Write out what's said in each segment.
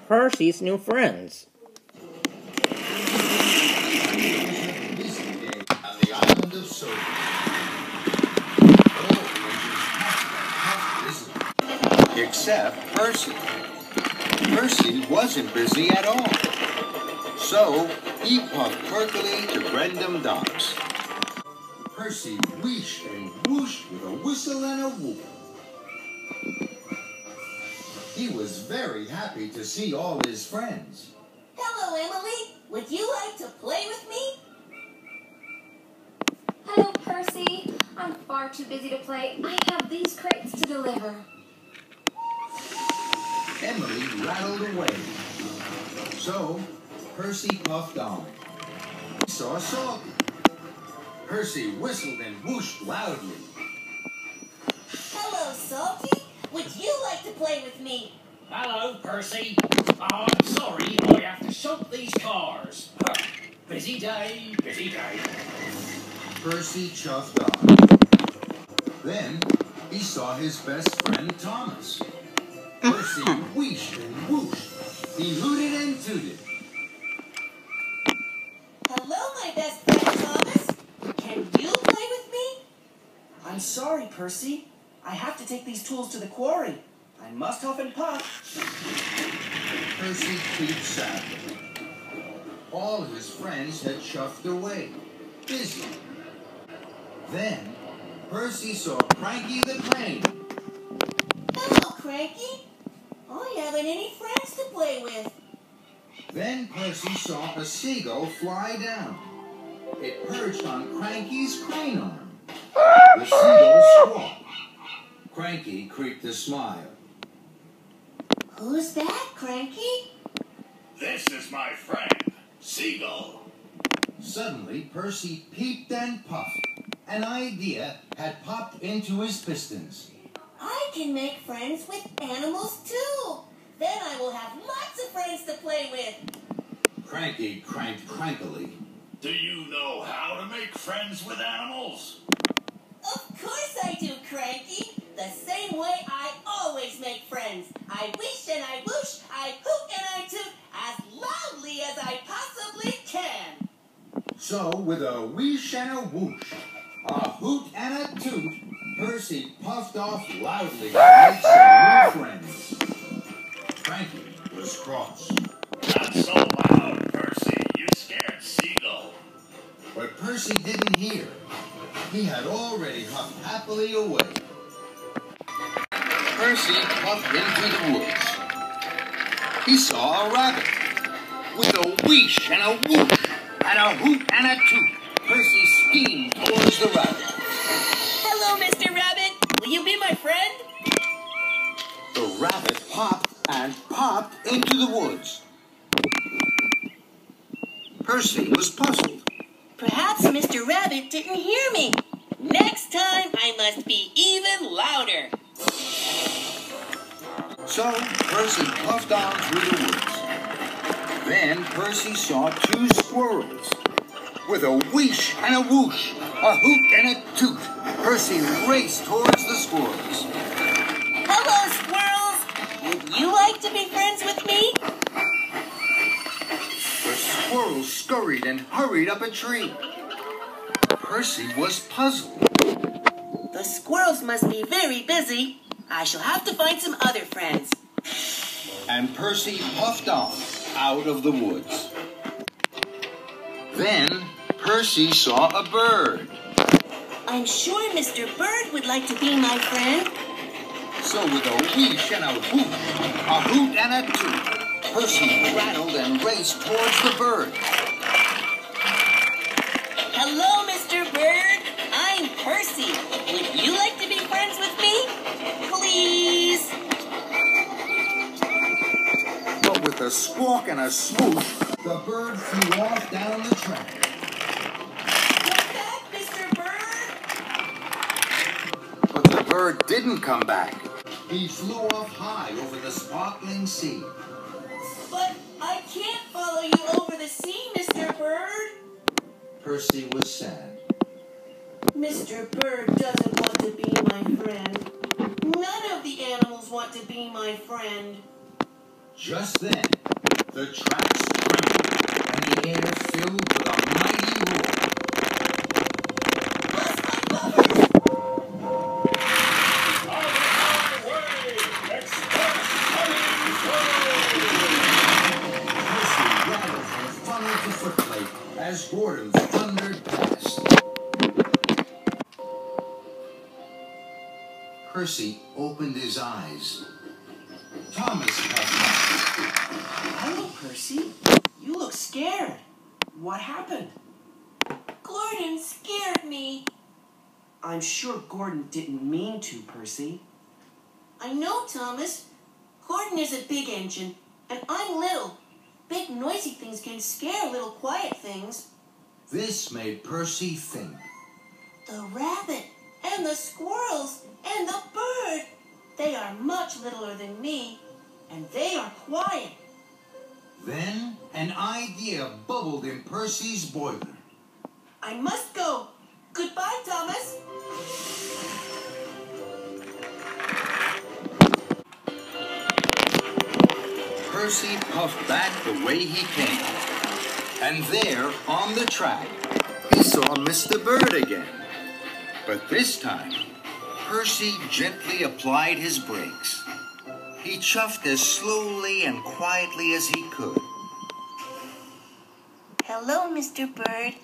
Percy's new friends. On the island of Soda. Except Percy. Percy wasn't busy at all. So he puffed perkily to Brendam Docks. Percy wheeshed and whooshed with a whistle and a whoop. He was very happy to see all his friends. Hello, Emily. Would you like to play with me? Hello, Percy. I'm far too busy to play. I have these crates to deliver. Emily rattled away. So Percy puffed on. He saw Salty. Percy whistled and whooshed loudly. Hello, Salty. Would you like to play with me? Hello, Percy. Oh, I'm sorry, I have to shop these cars. Busy day, busy day. Percy chuffed on. Then he saw his best friend Thomas. Percy wheeshed and whooshed. He hooted and tooted. Hello, my best friend Thomas. Can you play with me? I'm sorry, Percy. I have to take these tools to the quarry. I must huff and puff. Percy creaked sadly. All his friends had chuffed away, busy. Then Percy saw Cranky the Crane. Hello, Cranky. I haven't any friends to play with. Then Percy saw a seagull fly down. It perched on Cranky's crane arm. The seagull squawked. Cranky creeped a smile. Who's that, Cranky? This is my friend, Seagull. Suddenly, Percy peeped and puffed. An idea had popped into his pistons. I can make friends with animals, too. Then I will have lots of friends to play with. Cranky cranked crankily. Do you know how to make friends with animals? Of course I do, Cranky. The same way I always make friends. I wish and I whoosh, I hoot and I toot as loudly as I possibly can. So, with a wheesh and a whoosh, a hoot and a toot, Percy puffed off loudly to make some new friends. Cranky was cross. Not so loud, Percy. You scared Seagull. But Percy didn't hear. He had already huffed happily away. Percy puffed into the woods. He saw a rabbit. With a wheesh and a whoosh, and a hoot and a toot, Percy steamed towards the rabbit. Hello, Mr. Rabbit. Will you be my friend? The rabbit hopped and popped into the woods. Percy was puzzled. Perhaps Mr. Rabbit didn't hear me. Next time, I must be even louder. So Percy puffed on through the woods. Then Percy saw two squirrels. With a wheesh and a whoosh, a hoot and a toot, Percy raced towards the squirrels. Hello, squirrels. Would you like to be friends with me? The squirrels scurried and hurried up a tree. Percy was puzzled. The squirrels must be very busy. I shall have to find some other friends. And Percy puffed on out of the woods. Then Percy saw a bird. I'm sure Mr. Bird would like to be my friend. So with a wheesh and a hoot and a toot, Percy rattled and raced towards the bird. Hello, Mr. Bird. I'm Percy. Would you like to be friends with me? Please. But with a squawk and a swoosh, the bird flew off down the track. Come back, Mr. Bird. But the bird didn't come back. He flew off high over the sparkling sea. But I can't follow you over the sea, Mr. Bird. Percy was sad. Mr. Bird doesn't want to be my friend. None of the animals want to be my friend. Just then, the tracks trembled and the air filled with a mighty roar. Percy rattled from funnel to footplate as Gordon thundered past. Percy opened his eyes. Thomas puffed up. Hello, Percy. You look scared. What happened? Gordon scared me. I'm sure Gordon didn't mean to, Percy. I know, Thomas. Gordon is a big engine, and I'm little. Big noisy things can scare little quiet things. This made Percy think. The rabbit, and the squirrels, and the bird. They are much littler than me, and they are quiet. Then an idea bubbled in Percy's boiler. I must go. Goodbye, Thomas. Percy puffed back the way he came. And there, on the track, he saw Mr. Bird again. But this time, Percy gently applied his brakes. He chuffed as slowly and quietly as he could. Hello, Mr. Bird.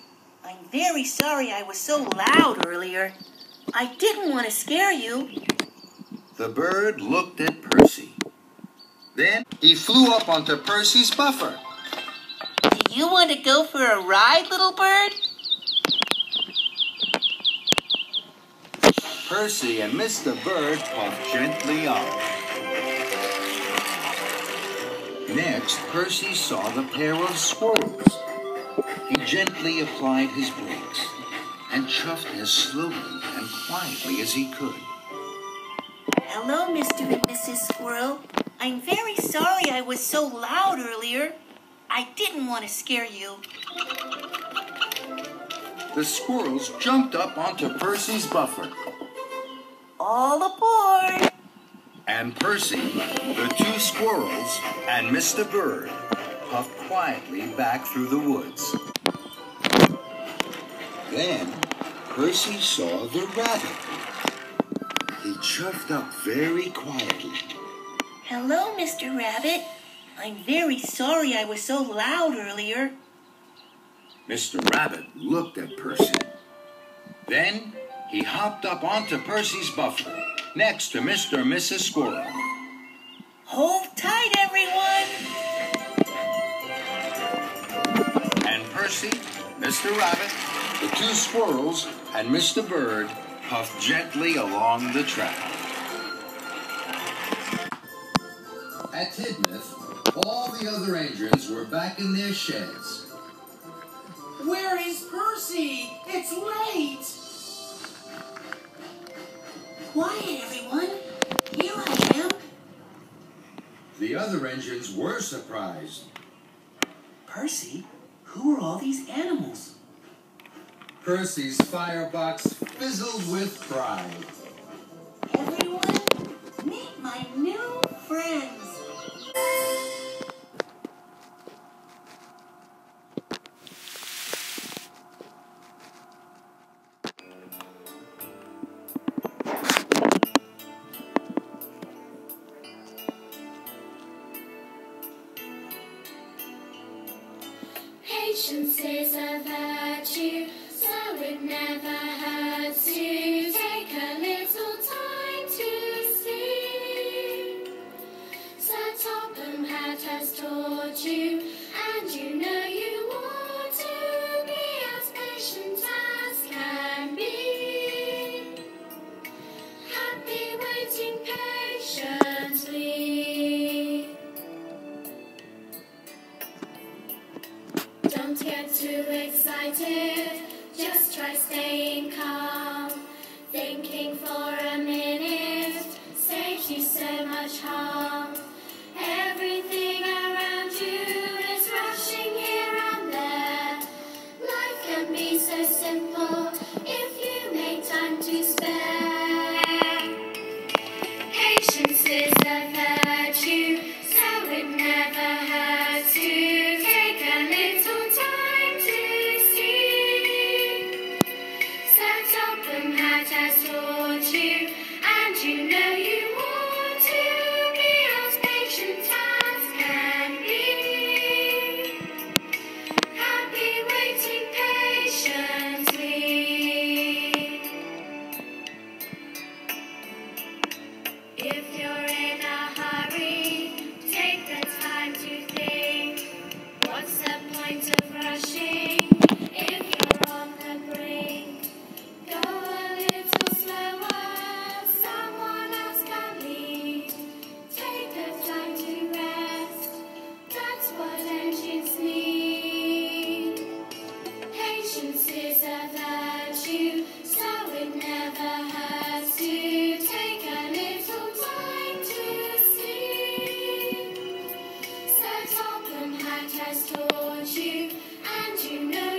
I'm very sorry I was so loud earlier. I didn't want to scare you. The bird looked at Percy. Then he flew up onto Percy's buffer. Do you want to go for a ride, little bird? Percy and Mr. Bird puffed gently on. Next, Percy saw the pair of squirrels. He gently applied his brakes and chuffed as slowly and quietly as he could. Hello, Mr. and Mrs. Squirrel. I'm very sorry I was so loud earlier. I didn't want to scare you. The squirrels jumped up onto Percy's buffer. All aboard! And Percy, the two squirrels, and Mr. Bird puffed quietly back through the woods. Then Percy saw the rabbit. He chuffed up very quietly. Hello, Mr. Rabbit. I'm very sorry I was so loud earlier. Mr. Rabbit looked at Percy. Then he hopped up onto Percy's buffer, next to Mr. and Mrs. Squirrel. Hold tight, everyone! And Percy, Mr. Rabbit, the two squirrels, and Mr. Bird puffed gently along the track. At Tidmouth, all the other engines were back in their sheds. Where is Percy? It's late! Quiet, everyone. Here I am. The other engines were surprised. Percy, who are all these animals? Percy's firebox fizzled with pride. Everyone, meet my new friends. Patience is a virtue, so it never hurts to take a little time to see. Sir Topham Hatt has taught you, and you know you ought to be as patient as can be. Happy waiting patiently. Don't get too excited, just try staying calm. Thinking for a minute saves you so much harm. Everything around you is rushing here and there. Life can be so simple if you make time to spare. Patience is a virtue, so it never has taught you, and you know